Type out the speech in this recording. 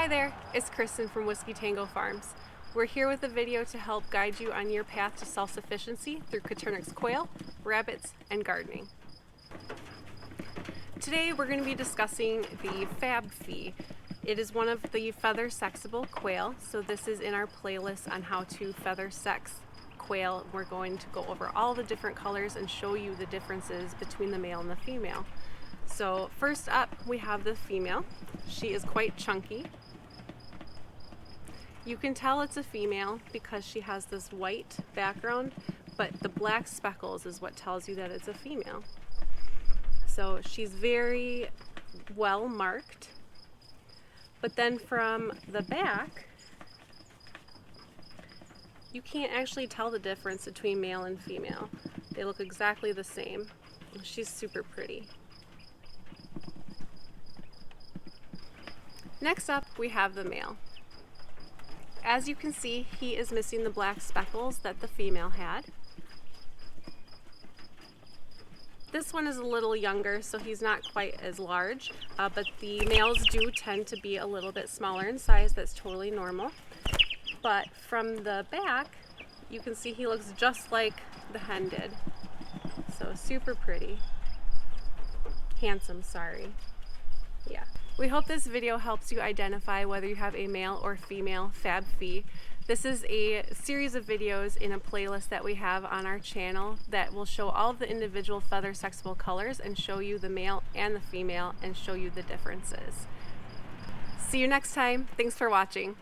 Hi there, it's Kristin from Whiskey Tango Farms. We're here with a video to help guide you on your path to self-sufficiency through Coturnix quail, rabbits, and gardening. Today we're going to be discussing the Falb Fee. It is one of the feather sexable quail, so this is in our playlist on how to feather sex quail. We're going to go over all the different colors and show you the differences between the male and the female. So first up we have the female. She is quite chunky. You can tell it's a female because she has this white background, but the black speckles is what tells you that it's a female. So she's very well marked. But then from the back, you can't actually tell the difference between male and female. They look exactly the same. She's super pretty. Next up, we have the male. As you can see, he is missing the black speckles that the female had. This one is a little younger, so he's not quite as large, but the males do tend to be a little bit smaller in size. That's totally normal. But from the back, you can see he looks just like the hen did. So super pretty. Handsome, sorry. Yeah. We hope this video helps you identify whether you have a male or female Falb Fee. This is a series of videos in a playlist that we have on our channel that will show all of the individual feather sexable colors and show you the male and the female and show you the differences. See you next time. Thanks for watching.